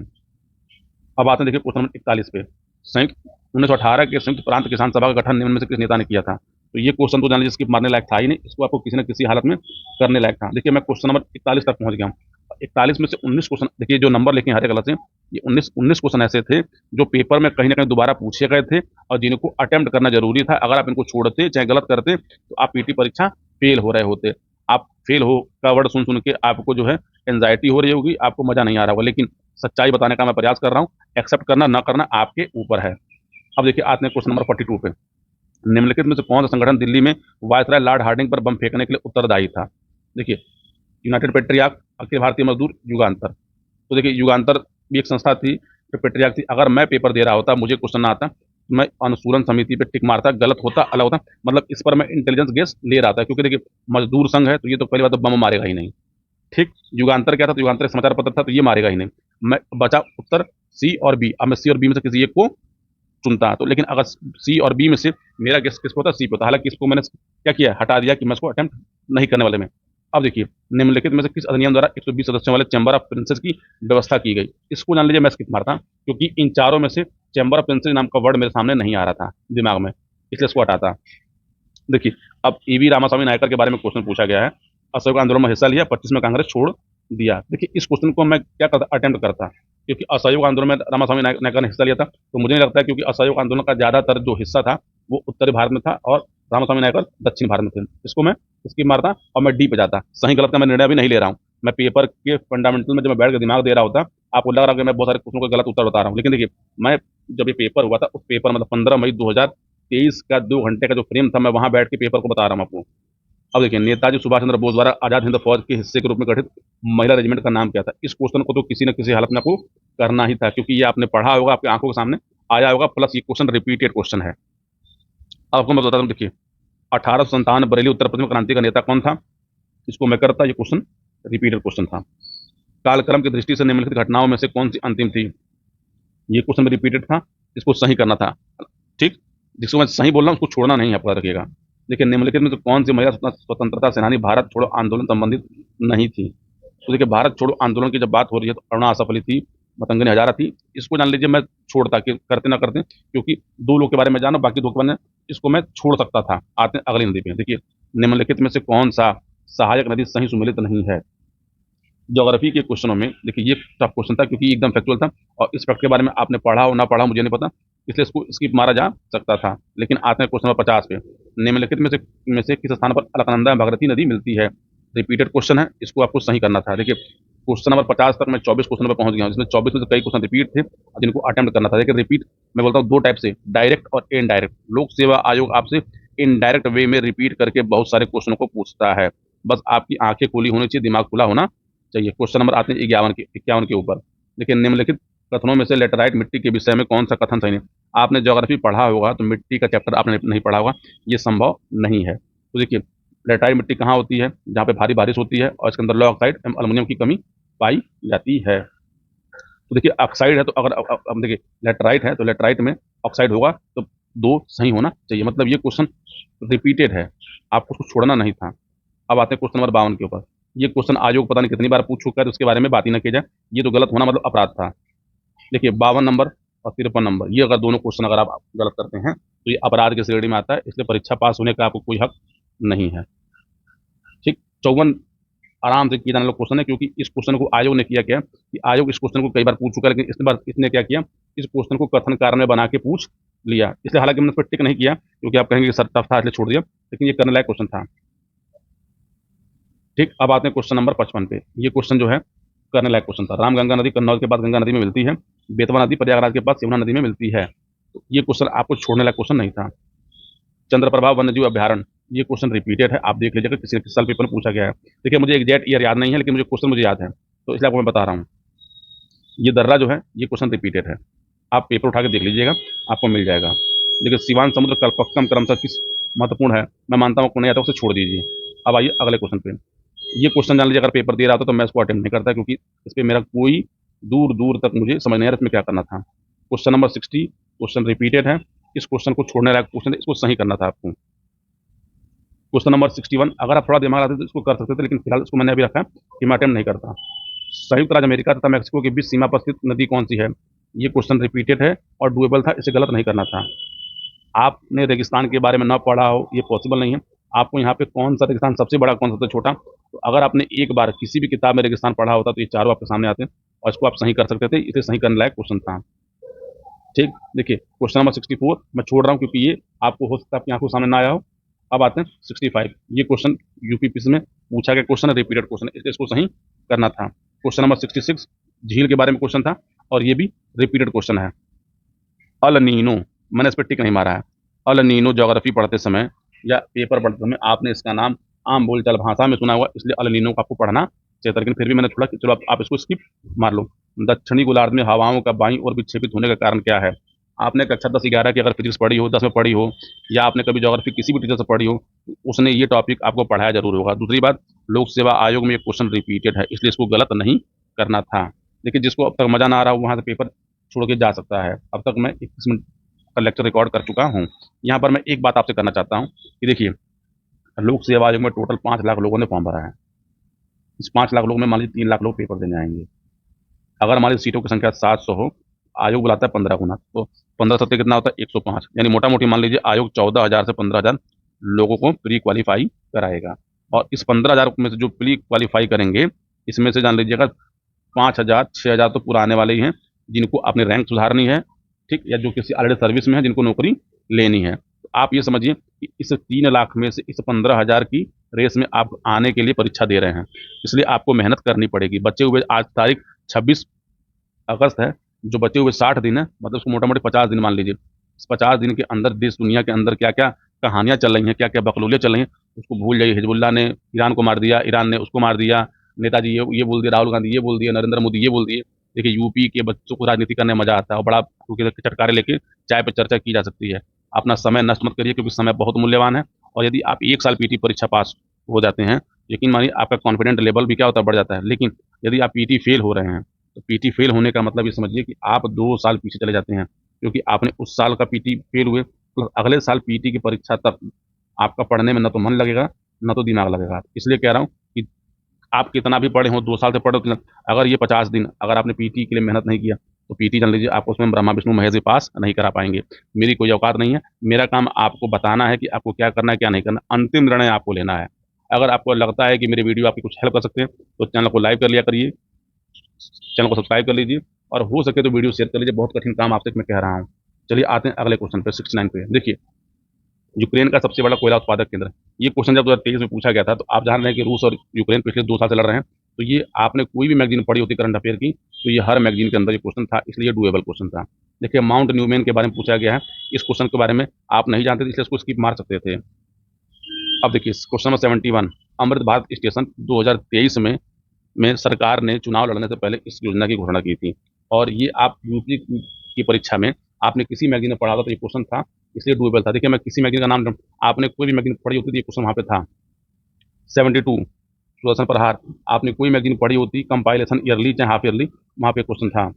अब आते हैं देखिए क्वेश्चन नंबर 41 पे। संयुक्त 1918 के संयुक्त प्रांत किसान सभा का गठन निम्न में से किस नेता ने किया था? तो ये क्वेश्चन तो जान लीजिए स्किप मारने लायक था ही नहीं, इसको आपको किसी न किसी हालत में करने लायक था। देखिए, मैं क्वेश्चन नंबर 41 तक पहुंच गया हूँ। 41 में से 19 क्वेश्चन, देखिए जो नंबर लिखे हैं हरे कलर से, ये 19 क्वेश्चन ऐसे थे जो पेपर में कहीं ना कहीं दोबारा पूछे गए थे और जिनको अटेम्प्ट करना जरूरी था। अगर आप इनको छोड़ते चाहे गलत करते तो आप पीटी परीक्षा फेल हो रहे होते। आप फेल हो का वर्ड सुन सुन के आपको जो है एंजाइटी हो रही होगी, आपको मजा नहीं आ रहा होगा, लेकिन सच्चाई बताने का मैं प्रयास कर रहा हूँ। एक्सेप्ट करना ना करना आपके ऊपर है। अब देखिए, आते हैं क्वेश्चन नंबर 42 पे। निम्नलिखित में से कौन सा संगठन दिल्ली में वायसराय लॉर्ड हार्डिंग पर बम फेंकने के लिए उत्तरदायी था? देखिए, यूनाइटेड पेट्रियार्क, अखिल भारतीय मजदूर, युगांतर। तो देखिए, युगांतर भी एक संस्था थी, जो पेट्रियार्क थी। अगर मैं पेपर दे रहा होता, मुझे क्वेश्चन ना आता, मैं अनुसूलन समिति पे टिक मारता, गलत होता अलग होता। मतलब इस पर मैं इंटेलिजेंस गेस ले रहा था, क्योंकि देखिए मजदूर संघ है तो ये तो पहली बात तो बम मारेगा ही नहीं। ठीक। युगांतर क्या था? तो युगांतर एक समाचार पत्र था, तो ये मारेगा ही नहीं। मैं बचा उत्तर सी और बी। अब मैं सी और बी में से किसी एक को चुनता, तो लेकिन अगर सी और बी में से मेरा गेस किस पे होता? सी पे होता। हालांकि इसको मैंने क्या किया, हटा दिया कि मैं इसको अटेम्प्ट नहीं करने वाले में। अब देखिए, निम्नलिखित में से किस अधिनियम द्वारा 120 सदस्यों वाले चैम्बर ऑफ प्रिंसेस की व्यवस्था की गई? इसको जान लीजिए, मैं स्किप मारता, क्योंकि इन चारों में से चैम्बर ऑफ प्रिंसेस नाम का वर्ड मेरे सामने नहीं आ रहा था दिमाग में, इसलिए इसको हटाता। देखिए, अब ईवी रामास्वामी नायकर के बारे में क्वेश्चन पूछा गया है। असहयोग आंदोलन में हिस्सा लिया, 25 में कांग्रेस छोड़ दिया। देखिए, इस क्वेश्चन को मैं क्या करता, अटेम्प्ट करता, क्योंकि असहयोग आंदोलन में रामास्वामी नायकर ने हिस्सा लिया था। तो मुझे नहीं लगता है, क्योंकि असहयोग आंदोलन का ज्यादातर जो हिस्सा था वो उत्तरी भारत में था और रामास्वामी नायकर दक्षिण भारत में थे। इसको मैं इसकी मारता और मैं डी पे जाता। सही गलत का मैं निर्णय भी नहीं ले रहा हूँ, मैं पेपर के फंडामेंटल में जब मैं बैठ के दिमाग दे रहा होता, आपको लग रहा है कि मैं बहुत सारे क्वेश्चन को गलत उत्तर बता रहा हूँ। लेकिन देखिए, मैं जब ये पेपर हुआ था, उस पेपर मतलब 15 मई 2023 का 2 घंटे का जो फ्रेम था, मैं वहां बैठ के पेपर को बता रहा हूँ आपको। अब देखिए, नेताजी सुभाष चंद्र बोस द्वारा आजाद हिंद फौज के हिस्से के रूप में गठित महिला रेजिमेंट का नाम क्या था? इस क्वेश्चन को तो किसी न किसी हालत में आपको करना ही था, क्योंकि ये आपने पढ़ा होगा, आपकी आंखों के सामने आया होगा, प्लस ये क्वेश्चन रिपीटेड क्वेश्चन है। अब आपको मैं बताता हूँ, देखिए 1857 बरेली उत्तर प्रदेश में क्रांति का नेता कौन था? इसको मैं करता, ये क्वेश्चन रिपीटेड क्वेश्चन था। कालक्रम की दृष्टि से निम्नलिखित घटनाओं में से कौन सी अंतिम थी? ये क्वेश्चन में रिपीटेड था, इसको सही करना था। ठीक। जिसको मैं सही बोल रहा हूँ उसको छोड़ना नहीं, आपको याद रखिएगा। देखिए, निम्नलिखित में से कौन सी महिला स्वतंत्रता सेनानी भारत छोड़ो आंदोलन संबंधित नहीं थी? तो देखिए, भारत छोड़ो आंदोलन की जब बात हो रही है तो अरुणा आसफ अली थी, मतंगनी हजारा थी। इसको जान लीजिए, मैं छोड़ता कि करते ना करते, क्योंकि दो लोग के बारे में जाना, बाकी दो के बारे में इसको मैं छोड़ सकता था। आते हैं अगली नदी पे। देखिए, निम्नलिखित में से कौन सा सहायक नदी सही सुमेलित नहीं है? ज्योग्राफी के क्वेश्चनों में देखिए, ये टफ क्वेश्चन था, क्योंकि एकदम फैक्चुअल था और इस फैक्ट के बारे में आपने पढ़ा हो ना पढ़ा हो मुझे नहीं पता, इसलिए इसको स्किप मारा जा सकता था। लेकिन आते हैं क्वेश्चन नंबर 50 पे। निम्नलिखित में से किस स्थान पर अलकनंदा भगीरथी नदी मिलती है? रिपीटेड क्वेश्चन है, इसको आपको सही करना था। देखिए, क्वेश्चन नंबर 50 तक मैं 24 क्वेश्चन पर पहुंच गया हूँ, जिसमें 24 में से कई क्वेश्चन रिपीट थे और जिनको अटेम्प्ट करना था। देखिए, रिपीट मैं बोलता हूँ दो टाइप से, डायरेक्ट और इनडायरेक्ट। लोक सेवा आयोग आपसे इनडायरेक्ट वे में रिपीट करके बहुत सारे क्वेश्चनों को पूछता है। बस आपकी आंखें खुली होनी चाहिए, दिमाग खुला होना चाहिए। क्वेश्चन नंबर आते हैं 51 के ऊपर। देखिए, निम्नलिखित कथनों में से लेटराइट मिट्टी के विषय में कौन सा कथन सही नहीं? आपने ज्योग्राफी पढ़ा होगा तो मिट्टी का चैप्टर आपने नहीं पढ़ा होगा, ये संभव नहीं है। तो देखिए, लेटराइट मिट्टी कहाँ होती है? जहाँ पे भारी बारिश होती है और इसके अंदर लॉ ऑक्साइड एवं अल्युमिनियम की कमी पाई जाती है। तो देखिए, ऑक्साइड है तो अगर अब देखिए लेटराइट है तो लेटराइट में ऑक्साइड होगा, तो दो सही होना चाहिए। मतलब ये क्वेश्चन रिपीटेड है, आपको उसको छोड़ना नहीं था। अब आते हैं क्वेश्चन नंबर 52 के ऊपर। ये क्वेश्चन आयोग पता नहीं कितनी बार पूछ चुका है, तो उसके बारे में बात ही ना की जाए। ये तो गलत होना मतलब अपराध था। देखिए 52 नंबर और 53 नंबर, ये अगर दोनों क्वेश्चन अगर आप गलत करते हैं तो ये अपराध की श्रेणी में आता है, इसलिए परीक्षा पास होने का आपको कोई हक नहीं है। ठीक, 54 आराम से किए जाने वाला क्वेश्चन है, क्योंकि इस क्वेश्चन को आयोग ने किया क्या कि आयोग इस क्वेश्चन को कई बार पूछ चुका है, लेकिन इस बार इसने क्या किया, इस क्वेश्चन को कथन कारण में बना के पूछ लिया। इसलिए हालांकि मैंने इस पर टिक नहीं किया, क्योंकि आप कहेंगे कि सर टफ था इसलिए छोड़ दिया, लेकिन ये करने लायक क्वेश्चन था। ठीक, अब आते हैं क्वेश्चन नंबर 55 पे। ये क्वेश्चन जो है करने लायक क्वेश्चन था। रामगंगा नदी कन्नौज के पास गंगा नदी में मिलती है, बेतवा नदी प्रयागराज के पास यमुना नदी में मिलती है। तो ये क्वेश्चन आपको छोड़ने लायक क्वेश्चन नहीं था। चंद्रप्रभा वन्यजीव अभ्यारण्य, ये क्वेश्चन रिपीटेड है, आप देख लीजिएगा किसी न किसी साल पेपर में पूछा गया है। देखिए मुझे एग्जैक्ट ईयर याद नहीं है, लेकिन मुझे क्वेश्चन मुझे याद है, तो इसलिए आपको मैं बता रहा हूँ। ये दर्रा जो है ये क्वेश्चन रिपीटेड है, आप पेपर उठा के देख लीजिएगा, आपको मिल जाएगा। लेकिन सिवान समुद्र कल्पक्कम क्रमशः किस महत्वपूर्ण है, मैं मानता हूँ आपको नहीं आता, उसे छोड़ दीजिए। अब आइए अगले क्वेश्चन पे। ये क्वेश्चन जान लीजिए, अगर पेपर दे रहा था तो मैं इसको अटेम्प्ट नहीं करता, क्योंकि इस पर मेरा कोई दूर दूर तक मुझे समझ नहीं आ रहा इसमें क्या करना था। क्वेश्चन नंबर 60 क्वेश्चन रिपीटेड है, इस क्वेश्चन को छोड़ने लायक क्वेश्चन, इसको सही करना था आपको। क्वेश्चन नंबर 61, अगर आप थोड़ा दिमाग आते तो इसको कर सकते थे, लेकिन फिलहाल इसको मैंने अभी रखा है कि मैं अटेम्प्ट नहीं करता। संयुक्त राज्य अमेरिका तथा मैक्सिको के बीच सीमा पर स्थित नदी कौन सी है, ये क्वेश्चन रिपीटेड है और डुएबल था, इसे गलत नहीं करना था। आपने रेगिस्तान के बारे में ना पढ़ा हो ये पॉसिबल नहीं है। आपको यहाँ पे कौन सा रेगिस्तान सबसे बड़ा, कौन सबसे छोटा, तो अगर आपने एक बार किसी भी किताब में रेगिस्तान पढ़ा होता तो ये चारों आपके सामने आते हैं और इसको आप सही कर सकते थे, इसे सही करने लायक क्वेश्चन था। ठीक, देखिए क्वेश्चन नंबर 64 मैं छोड़ रहा हूँ, क्योंकि ये आपको हो सकता है आपकी आंखों के सामने ना आया हो। अब आते हैं 65, ये क्वेश्चन यूपीपीसी में पूछा गया क्वेश्चन है, रिपीटेड क्वेश्चन है, इसको सही करना था। क्वेश्चन नंबर 66 झील के बारे में क्वेश्चन था और ये भी रिपीटेड क्वेश्चन है। अल नीनो, मैंने इस पर टिक नहीं मारा है। अल नीनो ज्योग्राफी पढ़ते समय या पेपर पढ़ते समय आपने इसका नाम आम बोलचाल भाषा में सुना हुआ, इसलिए अल नीनो को आपको पढ़ना चाहिए था, लेकिन फिर भी मैंने छोड़ा कि चलो आप इसको स्किप मार लो। दक्षिणी गोलार्ध में हवाओं का बाईं ओर विक्षेपित होने का कारण क्या है। आपने कक्षा 10-11 की अगर फिजिक्स पढ़ी हो, 10 में पढ़ी हो, या आपने कभी ज्योग्राफी किसी भी टीचर से पढ़ी हो, तो उसने ये टॉपिक आपको पढ़ाया जरूर होगा। दूसरी बात, लोक सेवा आयोग में ये क्वेश्चन रिपीटेड है, इसलिए इसको गलत नहीं करना था। लेकिन जिसको अब तक मजा ना आ रहा हो वहां से पेपर छोड़ के जा सकता है। अब तक मैं 21 मिनट का लेक्चर रिकॉर्ड कर चुका हूँ। यहाँ पर मैं एक बात आपसे करना चाहता हूँ कि देखिए, लोक सेवा आयोग में टोटल 5 लाख लोगों ने फॉर्म भरा है। इस 5 लाख लोगों में मान लीजिए 3 लाख लोग पेपर देने आएंगे। अगर मान लीजिए सीटों की संख्या 700 हो, आयोग बुलाता है 15 गुना, तो 15 सत्ते कितना होता है 105, यानी मोटा मोटी मान लीजिए आयोग 14,000 से 15,000 लोगों को प्री क्वालिफाई कराएगा। और इस 15,000 में से जो प्री क्वालिफाई करेंगे, इसमें से जान लीजिएगा 5,000 6,000 तो पुराने वाले ही हैं, जिनको अपनी रैंक सुधारनी है, ठीक, या जो किसी ऑलरेडी सर्विस में है जिनको नौकरी लेनी है। तो आप ये समझिए कि इस 3 लाख में से इस 15,000 की रेस में आप आने के लिए परीक्षा दे रहे हैं, इसलिए आपको मेहनत करनी पड़ेगी। बचे हुए आज तारीख 26 अगस्त है, जो बचे हुए 60 दिन है, मतलब उसको मोटा मोटी 50 दिन मान लीजिए। इस 50 दिन के अंदर देश दुनिया के अंदर क्या क्या कहानियां चल रही हैं, क्या क्या बकलोलियां चल रही हैं, उसको भूल जाइए। हिजबुल्ला ने ईरान को मार दिया, ईरान ने उसको मार दिया, नेताजी ये बोल दिया, राहुल गांधी ये बोल दिया, नरेंद्र मोदी ये बोल दिए। देखिए यूपी के बच्चों को राजनीति करने में मजा आता है और बड़ा क्योंकि चटकारे लेके चाय पे चर्चा की जा सकती है। अपना समय नष्ट मत करिए, क्योंकि समय बहुत मूल्यवान है। और यदि आप 1 साल पीटी परीक्षा पास हो जाते हैं, यकीन मानिए आपका कॉन्फिडेंट लेवल भी क्या होता है, बढ़ जाता है। लेकिन यदि आप पीटी फेल हो रहे हैं, तो पीटी फेल होने का मतलब ये समझिए कि आप 2 साल पीछे चले जाते हैं, क्योंकि आपने उस साल का पीटी फेल हुए, तो अगले साल पीटी की परीक्षा तक आपका पढ़ने में न तो मन लगेगा, न तो दिमाग लगेगा। इसलिए कह रहा हूँ कि आप कितना भी पढ़े हो, 2 साल से पढ़े हो, अगर ये 50 दिन अगर आपने पीटी के लिए मेहनत नहीं किया, तो पीटी जान लीजिए आप उसमें ब्रह्मा विष्णु महेश भी पास नहीं करा पाएंगे। मेरी कोई औकात नहीं है, मेरा काम आपको बताना है कि आपको क्या करना है क्या नहीं करना, अंतिम निर्णय आपको लेना है। अगर आपको लगता है कि मेरे वीडियो आपकी कुछ हेल्प कर सकते हैं, तो चैनल को लाइक कर लिया करिए, चैनल को सब्सक्राइब कर लीजिए, और हो सके तो वीडियो शेयर कर लीजिए। बहुत कठिन काम आपसे मैं कह रहा हूँ। चलिए आते हैं अगले क्वेश्चन पे, 69 पे। देखिए, यूक्रेन का सबसे बड़ा कोयला उत्पादक केंद्र, ये क्वेश्चन जब 2023 में पूछा गया था, तो आप जान रहे हैं कि रूस और यूक्रेन पिछले 2 साल से लड़ रहे हैं। तो ये आपने कोई भी मैगजीन पढ़ी होती करंट अफेयर की, तो ये हर मैगजीन के अंदर ये क्वेश्चन था, इसलिए डुएबल क्वेश्चन था। देखिए, माउंट न्यूमैन के बारे में पूछा गया है। इस क्वेश्चन के बारे में आप नहीं जानते थे, इसलिए इसको स्किप मार सकते थे। अब देखिए question number 71, Amrit Bharat station 2023 में सरकार ने चुनाव लड़ने से पहले इस योजना की घोषणा की थी। और ये आप यूपी की परीक्षा में आपने किसी मैगजीन में पढ़ा था, तो ये क्वेश्चन था, इसलिए डुएबल था। देखिए, मैं किसी मैगजीन का नाम, आपने कोई भी मैगजीन पढ़ी होती थी, ये क्वेश्चन वहाँ पे था। 72 सुदर्शन प्रहार, आपने कोई मैगजीन पढ़ी होती, कंपाइलेशन ईयरली चाहे हाफ ईयरली, वहाँ पे क्वेश्चन था।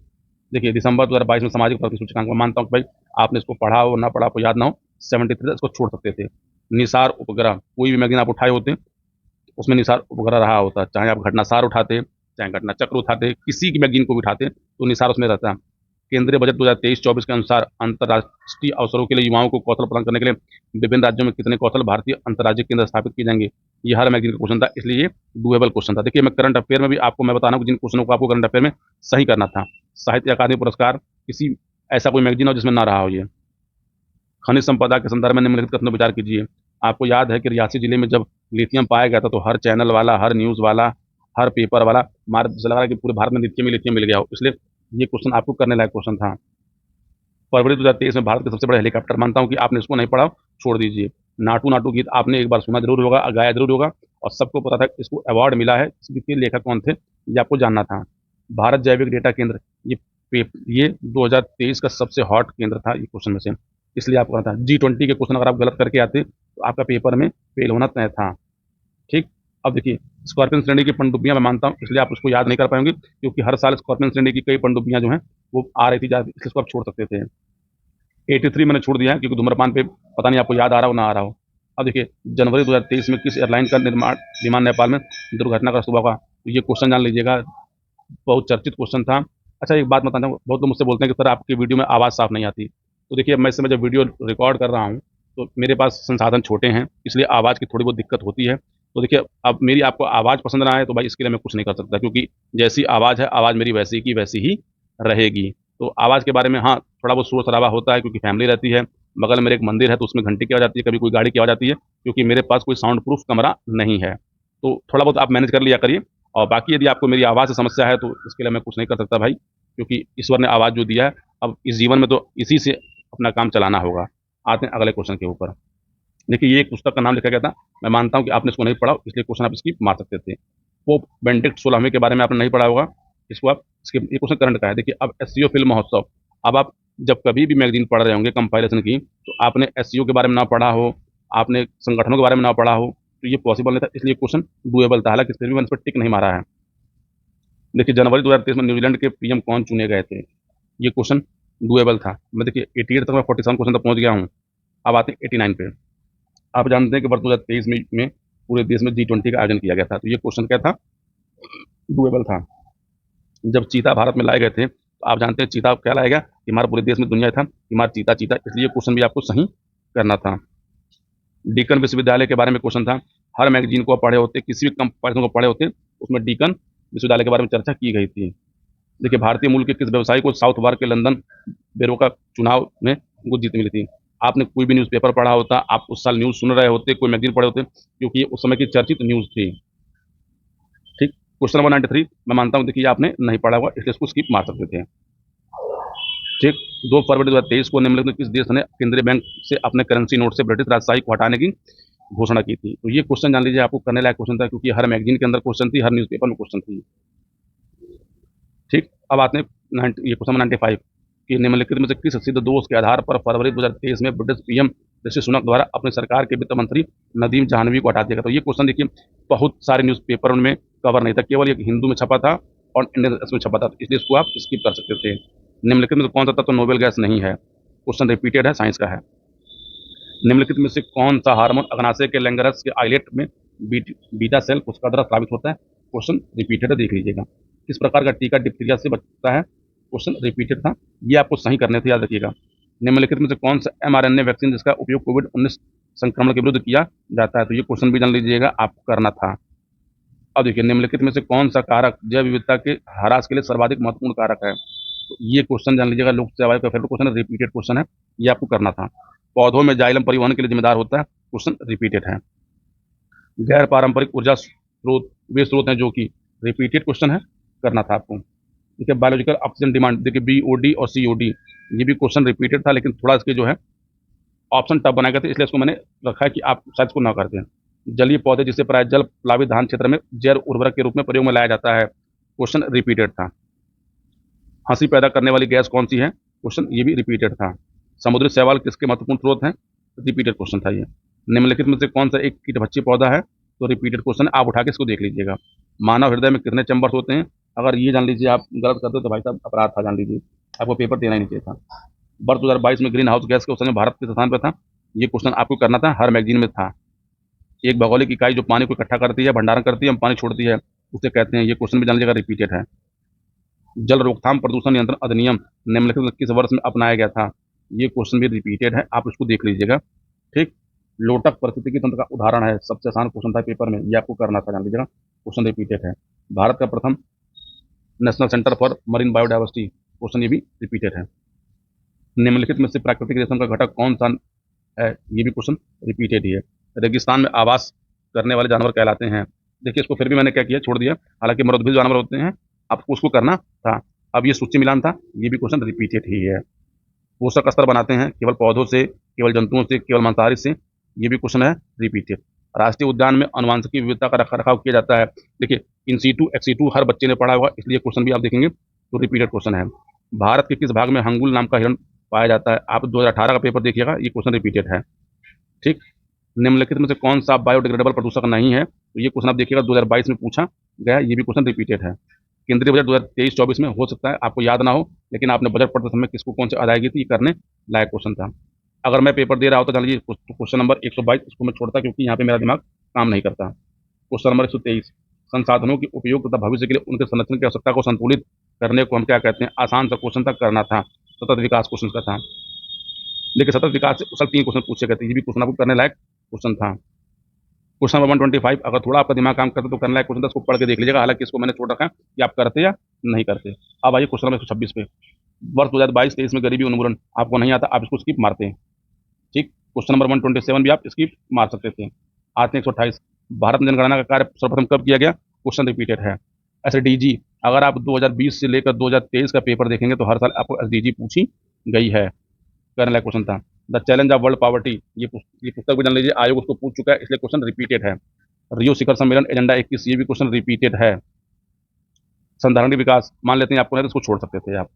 देखिए, दिसंबर 2022 में सामाजिक प्रगति सूचकांक, मैं मानता हूँ कि भाई आपने इसको पढ़ा हो ना पढ़ा, आपको याद ना हो, 73 इसको छोड़ सकते थे। निसार उपग्रह, कोई भी मैगजीन आप उठाए होते, उसमें निसार वगैरह रहा होता, चाहे आप घटनासार उठाते, चाहे घटना चक्र उठाते, किसी की मैगजीन को भी उठाते तो निसार उसमें रहता। केंद्रीय बजट 2023-24 के अनुसार अंतर्राष्ट्रीय अवसरों के लिए युवाओं को कौशल प्रदान करने के लिए विभिन्न राज्यों में कितने कौशल भारतीय अंतर्राज्यीय केंद्र स्थापित किए जाएंगे, ये हर मैगजीन का क्वेश्चन था, इसलिए ये डुएबल क्वेश्चन था। देखिए मैं करंट अफेयर में भी आपको मैं बता रहा हूँ जिन क्वेश्चनों को आपको करंट अफेयर में सही करना था। साहित्य अकादमी पुरस्कार किसी ऐसा कोई मैगजीन हो जिसमें ना रहा हो ये। खनिज संपदा के संदर्भ में निम्नलिखित कथनों पर विचार कीजिए। आपको याद है कि रियासी जिले में जब लिथियम पाया गया था तो हर चैनल वाला, हर न्यूज़ वाला, हर पेपर वाला मार से लगा रहा है कि पूरे भारत में लिथियम मिल गया हो, इसलिए ये क्वेश्चन आपको करने लायक क्वेश्चन था। फरवरी 2023 में भारत के सबसे बड़े हेलीकॉप्टर, मानता हूँ कि आपने इसको नहीं पढ़ा, छोड़ दीजिए। नाटू नाटू गीत आपने एक बार सुना जरूर होगा, गाया जरूर होगा, और सबको पता था इसको अवार्ड मिला है। इस गीत के लेखक कौन थे ये आपको जानना था। भारत जैविक डेटा केंद्र, ये 2023 का सबसे हॉट केंद्र था ये क्वेश्चन में से, इसलिए आपको पता था। G20 के क्वेश्चन अगर आप गलत करके आते तो आपका पेपर में फेल होना तय था। ठीक, अब देखिए स्कॉर्पियन श्रेणी की पनडुब्बियां मैं मानता हूँ, इसलिए आप उसको याद नहीं कर पाएंगे, क्योंकि हर साल स्कॉर्पियन श्रेणी की कई पनडुब्बियां जो हैं वो आ रही थी, इसलिए इसको आप छोड़ सकते थे। 83 मैंने छोड़ दिया है क्योंकि धूम्रपान पे पता नहीं आपको याद आ रहा हो ना आ रहा हो। अब देखिए जनवरी 2023 में किस एयरलाइन का निर्माण विमान नेपाल में दुर्घटनाग्रस्त हुआ होगा, तो ये क्वेश्चन जान लीजिएगा, बहुत चर्चित क्वेश्चन था। अच्छा एक बात बताता हूँ, बहुत लोग मुझसे बोलते हैं कि सर आपकी वीडियो में आवाज़ साफ नहीं आती, तो देखिए मैं इस समय जब वीडियो रिकॉर्ड कर रहा हूँ तो मेरे पास संसाधन छोटे हैं, इसलिए आवाज़ की थोड़ी बहुत दिक्कत होती है। तो देखिए अब मेरी आपको आवाज़ पसंद ना आए तो भाई इसके लिए मैं कुछ नहीं कर सकता, क्योंकि जैसी आवाज़ है आवाज़ मेरी वैसी की वैसी ही रहेगी। तो आवाज़ के बारे में हाँ, थोड़ा बहुत शोर शराबा होता है क्योंकि फैमिली रहती है, बगल में मेरे एक मंदिर है तो उसमें घंटी की आवाज़ आती है, कभी कोई गाड़ी की आवाज़ आती है, क्योंकि मेरे पास कोई साउंड प्रूफ कमरा नहीं है। तो थोड़ा बहुत आप मैनेज कर लिया करिए, और बाकी यदि आपको मेरी आवाज़ से समस्या है तो इसके लिए मैं कुछ नहीं कर सकता भाई, क्योंकि ईश्वर ने आवाज़ जो दिया है, अब इस जीवन में तो इसी से अपना काम चलाना होगा। आते हैं अगले क्वेश्चन के ऊपर। देखिए ये एक पुस्तक का नाम लिखा गया था, मैं मानता हूँ कि आपने इसको नहीं पढ़ा, इसलिए क्वेश्चन आप स्किप मार सकते थे। पोप बेनेडिक्ट 16वें के बारे में आपने नहीं पढ़ा होगा, इसको आप स्किप, ये क्वेश्चन करंट का है। देखिए अब एसईओ फिल्म महोत्सव, अब आप जब कभी भी मैगजीन पढ़ रहे होंगे कंपाइलेशन की, तो आपने एसईओ के बारे में ना पढ़ा हो, आपने संगठनों के बारे में ना पढ़ा हो, तो ये पॉसिबल नहीं था, इसलिए क्वेश्चन डुएबल था, हालांकि फिर भी मैंने इस पर टिक नहीं मारा है। देखिए जनवरी 2023 में न्यूजीलैंड के पीएम कौन चुने गए थे, ये क्वेश्चन डुएबल था। मैं देखिए 88 तक मैं 47 क्वेश्चन तक पहुंच गया हूँ, अब आते हैं 89 पे। आप जानते हैं कि वर्ष 2023 में पूरे देश में G20 का आयोजन किया गया था, तो ये क्वेश्चन क्या था, डुएबल था। जब चीता भारत में लाए गए थे तो आप जानते हैं चीता क्या लाया गया, हमारे पूरे देश में दुनिया था, हमारा चीता चीता, इसलिए क्वेश्चन भी आपको सही करना था। डीकन विश्वविद्यालय के बारे में क्वेश्चन था, हर मैगजीन को आप पढ़े होते, किसी भी कंपैरिजन को पढ़े होते, उसमें डीकन विश्वविद्यालय के बारे में चर्चा की गई थी। देखिए भारतीय मूल के किस व्यवसायी को साउथ वार्क के लंदन ब्यूरो का चुनाव में उनको जीत मिली थी। आपने कोई भी न्यूज़पेपर पढ़ा होता, आप उस साल न्यूज़ सुन रहे होते, कोई मैगजीन पढ़े होते, क्योंकि ये उस समय की चर्चित न्यूज़ थी। ठीक, क्वेश्चन नंबर 93 मैं मानता हूँ देखिए आपने नहीं पढ़ा हुआ, इसलिए इसको स्किप मार सकते थे। ठीक, 2 फरवरी 2023 को निम्नलिखित किस देश ने केंद्रीय बैंक से अपने करेंसी नोट से ब्रिटिश राजशाही को हटाने की घोषणा की थी। तो ये क्वेश्चन जान लीजिए आपको करने लायक क्वेश्चन था, क्योंकि हर मैगजीन के अंदर क्वेश्चन थी, हर न्यूज़पेपर में क्वेश्चन थी। ठीक, अब आते हैं ये क्वेश्चन 95 कि निम्नलिखित में से किस सिद्ध दोष के आधार पर फरवरी 2023 में ब्रिटिश पीएम ऋषि सुनक द्वारा अपने सरकार के वित्त मंत्री नदीम जाहनवी को हटा दिया गया। तो ये क्वेश्चन देखिए बहुत सारे न्यूज़पेपर में कवर नहीं था, केवल एक हिंदू में छपा था और इंडियन एक्सप्रेस में छपा था, इसलिए इसको आप स्किप कर सकते थे। निम्नलिखित में से कौन सा तत्व नोबेल गैस नहीं है, क्वेश्चन रिपीटेड है, साइंस का है। निम्नलिखित में से कौन सा हार्मोन अग्नाशय के लैंगरस के आइलेट में बीटा सेल कोशिका द्वारा स्रावित होता है, क्वेश्चन रिपीटेड है, देख लीजिएगा। किस प्रकार का टीका डिप्थीरिया से बचता है, क्वेश्चन रिपीटेड था, ये आपको सही करने थे, याद रखिएगा। निम्नलिखित में से कौन सा mRNA वैक्सीन जिसका उपयोग कोविड-19 संक्रमण के विरुद्ध किया जाता है, तो ये क्वेश्चन भी जान लीजिएगा, आपको करना था। अब देखिए निम्नलिखित में से कौन सा कारक जैव विविधता के ह्रास के लिए सर्वाधिक महत्वपूर्ण कारक है, तो ये क्वेश्चन जान लीजिएगा, लोक सेवा आयोग का फेवरेट क्वेश्चन है, रिपीटेड क्वेश्चन है, ये आपको करना था। पौधों में जाइलम परिवहन के लिए जिम्मेदार होता है, क्वेश्चन रिपीटेड है। गैर पारंपरिक ऊर्जा स्रोत वे स्रोत हैं जो कि रिपीटेड क्वेश्चन है, करना था आपको। देखिए बायोलॉजिकल ऑक्सीजन डिमांड, देखिए BOD और COD, ये भी क्वेश्चन रिपीटेड था, लेकिन थोड़ा इसके जो है ऑप्शन टफ बनाए गए थे, इसलिए इसको मैंने रखा है कि आप शायद इसको ना करते हैं। जलीय पौधे जिसे प्राय जल प्लावित धान क्षेत्र में जैव उर्वरक के रूप में प्रयोग में लाया जाता है, क्वेश्चन रिपीटेड था। हंसी पैदा करने वाली गैस कौन सी है, क्वेश्चन ये भी रिपीटेड था। समुद्री शैवाल किसके महत्वपूर्ण स्रोत हैं, रिपीटेड क्वेश्चन था ये। निम्नलिखित में से कौन सा एक कीटभक्षी पौधा है, तो रिपीटेड क्वेश्चन है, आप उठा के इसको देख लीजिएगा। मानव हृदय में कितने चैम्बर्स होते हैं, अगर ये जान लीजिए आप गलत करते तो भाई साहब अपराध था, जान लीजिए, आपको पेपर देना ही नहीं चाहिए था। वर्ष 2022 में ग्रीन हाउस गैस के उत्सर्जन भारत के स्थान पर था, ये क्वेश्चन आपको करना था, हर मैगजीन में था। एक भौगोलिक इकाई जो पानी को इकट्ठा करती है, भंडारण करती है, पानी छोड़ती है, उसे कहते हैं। ये क्वेश्चन भी जान लीजिएगा, रिपीटेड है। जल रोकथाम प्रदूषण नियंत्रण अधिनियम निम्नलिखित में किस वर्ष में अपनाया गया था? ये क्वेश्चन भी रिपीटेड है, आप इसको देख लीजिएगा। ठीक। लोटक पारिस्थितिकी तंत्र का उदाहरण है, सबसे आसान क्वेश्चन था पेपर में, ये आपको करना था, जान लीजिएगा, क्वेश्चन रिपीटेड है। भारत का प्रथम national centre for marine biodiversity, question ये भी रिपीटेड है। निम्नलिखित में से प्राकृतिक रेशम का घटक कौन सा है? ये भी क्वेश्चन रिपीटेड ही है। रेगिस्तान में आवास करने वाले जानवर कहलाते हैं। देखिए, इसको फिर भी मैंने क्या किया, छोड़ दिया, हालांकि मरुद्भिज जानवर होते हैं, आपको उसको करना था। अब ये सूची मिलान था, ये भी क्वेश्चन रिपीटेड ही है। पोषक स्तर बनाते हैं केवल पौधों से, केवल जंतुओं से, केवल मांसाहारी से, ये भी क्वेश्चन है रिपीटेड। राष्ट्रीय उद्यान में अनुवांशिक विविधता का रख रखाव किया जाता है। देखिए, इन सीटू एक्सीटू हर बच्चे ने पढ़ा होगा, इसलिए क्वेश्चन भी आप देखेंगे तो रिपीटेड क्वेश्चन है। भारत के किस भाग में हंगुल नाम का हिरण पाया जाता है? आप 2018 का पेपर देखिएगा, ये क्वेश्चन रिपीटेड है। ठीक। निम्नलिखित में से कौन सा बायोडिग्रेडेबल प्रदूषक नहीं है? तो ये क्वेश्चन आप देखिएगा 2022 में पूछा गया है, ये भी क्वेश्चन रिपीटेड है। केंद्रीय बजट 2023-24 में हो सकता है आपको याद ना हो, लेकिन आपने बजट पढ़ते समय किसको कौन से अदायगी थी, ये करने लायक क्वेश्चन था। अगर मैं पेपर दे रहा होता, जान लीजिए क्वेश्चन नंबर 122 इसको मैं छोड़ता, क्योंकि यहाँ पे मेरा दिमाग काम नहीं करता। क्वेश्चन नंबर 123, संसाधनों के उपयोग तथा भविष्य के लिए उनके संरक्षण की आवश्यकता को संतुलित करने को हम क्या कहते हैं? आसान सा क्वेश्चन था, करना था, सतत विकास क्वेश्चन का था। देखिए, सतत विकास से उसल 3 क्वेश्चन पूछे गए थे, ये भी क्वेश्चन आपको करने लायक क्वेश्चन था। क्वेश्चन नंबर 125, अगर थोड़ा आपका दिमाग काम करता तो करने लायक क्वेश्चन था, इसको पढ़ के देख लीजिएगा, हालांकि इसको मैंने छोड़ रखा है कि आप करते या नहीं करते। अब आइए क्वेश्चन नंबर 126 पे। वर्ष 2022-23 में गरीबी उन्मूलन आपको नहीं आता, आप इसको स्किप मारते हैं। ठीक। क्वेश्चन नंबर 127 भी आप स्किप मार सकते थे। आते हैं 128, भारत में जनगणना का कार्य सर्वप्रथम कब किया गया? क्वेश्चन रिपीटेड है। एसडीजी, अगर आप 2020 से लेकर 2023 का पेपर देखेंगे तो हर साल आपको एसडीजी पूछी गई है, करने लायक क्वेश्चन था। The challenge of world poverty, ये पुस्तक भी जान लीजिए, आयोग उसको पूछ चुका है, इसलिए क्वेश्चन रिपीटेड है। रियो शिखर सम्मेलन एजेंडा 21, ये भी क्वेश्चन रिपीटेड है। संधारणीय विकास, मान लेते हैं आपको नहीं तो इसको छोड़ सकते थे आप।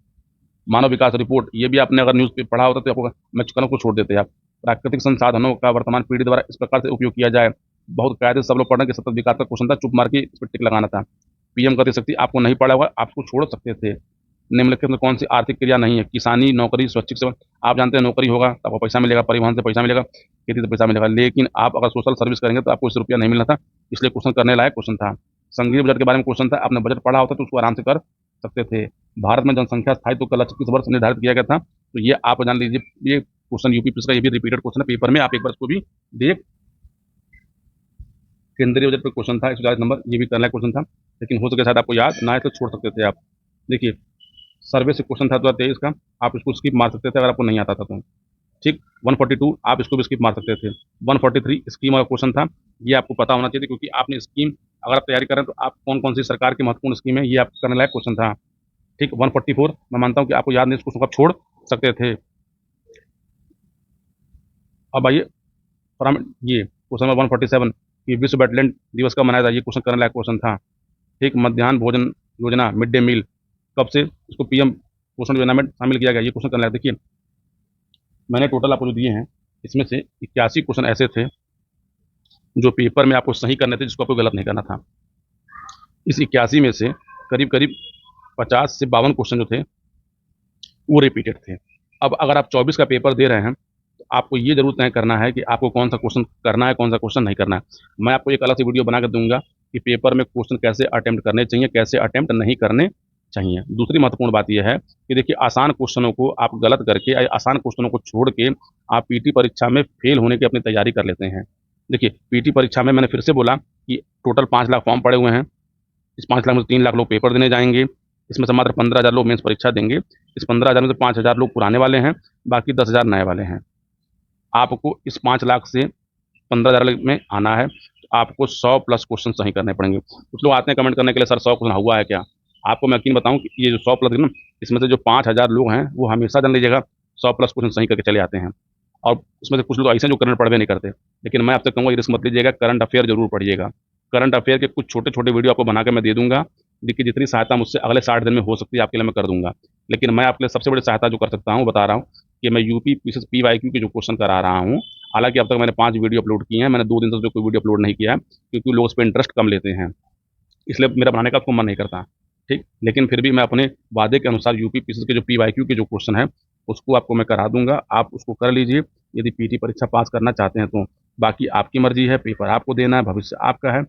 मानव विकास रिपोर्ट, ये भी आपने अगर न्यूज़ पे पढ़ा होता तो आपको मैं कल को छोड़ देते आप। प्राकृतिक संसाधनों का वर्तमान पीढ़ी द्वारा इस प्रकार से उपयोग किया जाए, बहुत कायदे से सब लोग पढ़ने के सतत विकास का क्वेश्चन था, चुप मार के इस पर टिक लगाना था। पीएम गति शक्ति आपको नहीं पढ़ा होगा, आपको छोड़ सकते थे। निम्नलिखित में कौन सी आर्थिक क्रिया नहीं है? किसानी, नौकरी, स्वैच्छिक सेवा। आप जानते हैं नौकरी होगा तो आपको पैसा मिलेगा, परिवहन से पैसा मिलेगा, खेती से पैसा मिलेगा, लेकिन आप अगर सोशल सर्विस करेंगे तो आपको 1 रुपया नहीं मिलना था, इसलिए क्वेश्चन करने लायक क्वेश्चन था। संघीय बजट के बारे में क्वेश्चन था, आपने बजट पढ़ा होता तो उसको आराम से कर सकते थे। भारत में जनसंख्या स्थायित्व का लक्ष्य किस वर्ष निर्धारित किया गया था? तो ये आप जान लीजिए, ये क्वेश्चन यूपी का, ये भी रिपीटेड क्वेश्चन है पेपर में, आप एक बार इसको भी देख। केंद्रीय बजट पर क्वेश्चन था 140 नंबर, ये भी करना क्वेश्चन था, लेकिन हो सके शायद आपको याद ना है तो छोड़ सकते थे आप। देखिए, सर्वे से क्वेश्चन था 2023 का, आप इसको स्किप मार सकते थे अगर आपको नहीं आता था तो। ठीक। 142 आप इसको भी स्किप मार सकते थे। 143 स्कीम का क्वेश्चन था, ये आपको पता होना चाहिए, क्योंकि आपने स्कीम अगर आप तैयारी करें तो आप कौन कौन सी सरकार की महत्वपूर्ण स्कीम है, ये आप करने लायक क्वेश्चन था। ठीक। 144 मैं मानता हूँ कि आपको याद नहीं, इसको आप छोड़ सकते थे। अब आइए फ्रॉम ये क्वेश्चन नंबर 147 कि विश्व वेटलैंड दिवस कब मनाया था? ये क्वेश्चन करने लायक क्वेश्चन था। ठीक। मध्याह्न भोजन योजना, मिड डे मील, कब से इसको पीएम पोषण योजना में शामिल किया गया? ये क्वेश्चन करने लायक। देखिए, मैंने टोटल आपको जो दिए हैं, इसमें से 81 क्वेश्चन ऐसे थे जो पेपर में आपको सही करने थे, जिसको आपको गलत नहीं करना था। इस 81 में से करीब करीब 50 से 52 क्वेश्चन जो थे वो रिपीटेड थे। अब अगर आप 24 का पेपर दे रहे हैं तो आपको ये जरूर तय करना है कि आपको कौन सा क्वेश्चन करना है, कौन सा क्वेश्चन नहीं करना है। मैं आपको एक अलग से वीडियो बना कर दूंगा कि पेपर में क्वेश्चन कैसे अटेम्प्ट करने चाहिए, कैसे अटेम्प्ट नहीं करने चाहिए। दूसरी महत्वपूर्ण बात यह है कि देखिए, आसान क्वेश्चनों को आप गलत करके, आसान क्वेश्चनों को छोड़ के आप पीटी परीक्षा में फेल होने की अपनी तैयारी कर लेते हैं। देखिए, पीटी परीक्षा में मैंने फिर से बोला कि टोटल 5 लाख फॉर्म पड़े हुए हैं। इस 5 लाख में से 3 लाख लोग पेपर देने जाएंगे, इसमें से मात्र 15,000 लोग मेंस परीक्षा देंगे। इस 15,000 में से 5,000 लोग पुराने वाले हैं, बाकी 10,000 नए वाले हैं। आपको इस 5 लाख से 15,000 में आना है तो आपको 100 प्लस क्वेश्चन सही करने पड़ेंगे। कुछ लोग आते हैं कमेंट करने के लिए, सर 100 क्वेश्चन हुआ है क्या? आपको मैं यकीन बताऊं कि ये जो 100 प्लस है ना, इसमें से जो 5,000 लोग हैं वो हमेशा जान लीजिएगा 100 प्लस क्वेश्चन सही करके चले आते हैं, और उसमें से कुछ लोग ऐसे हैं जो करंट पढ़वे नहीं करते। लेकिन मैं आपसे कहूँगा, ये रिस्क मत लीजिएगा, करंट अफेयर जरूर पढ़िएगा। करंट अफेयर के कुछ छोटे छोटे वीडियो आपको बना के मैं दे दूंगा, देखिए जितनी सहायता मुझसे अगले 60 दिन में हो सकती है आपके लिए मैं कर दूंगा। लेकिन मैं आपके लिए सबसे बड़ी सहायता जो कर सकता हूँ बता रहा हूँ कि मैं यूपी PYQ के जो क्वेश्चन करा रहा हूँ। हालांकि अब तक मैंने 5 वीडियो अपलोड किए हैं, मैंने 2 दिन से जो कोई वीडियो अपलोड नहीं किया है, क्योंकि लोग उस पर इंटरेस्ट कम लेते हैं, इसलिए मेरा बनाने का आपको मन नहीं करता। ठीक। लेकिन फिर भी मैं अपने वादे के अनुसार यूपी के जो PYQ के जो क्वेश्चन है उसको आपको मैं करा दूंगा, आप उसको कर लीजिए। यदि पीटी परीक्षा पास करना चाहते हैं तो बाकी आपकी मर्जी है, पेपर आपको देना है, भविष्य आपका है,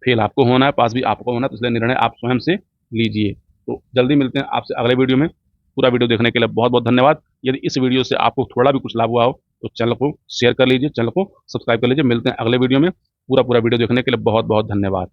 फेल आपको होना है, पास भी आपको होना है, तो इसलिए निर्णय आप स्वयं से लीजिए। तो जल्दी मिलते हैं आपसे अगले वीडियो में। पूरा वीडियो देखने के लिए बहुत बहुत धन्यवाद। यदि इस वीडियो से आपको थोड़ा भी कुछ लाभ हुआ हो तो चैनल को शेयर कर लीजिए, चैनल को सब्सक्राइब कर लीजिए। मिलते हैं अगले वीडियो में। पूरा वीडियो देखने के लिए बहुत बहुत धन्यवाद।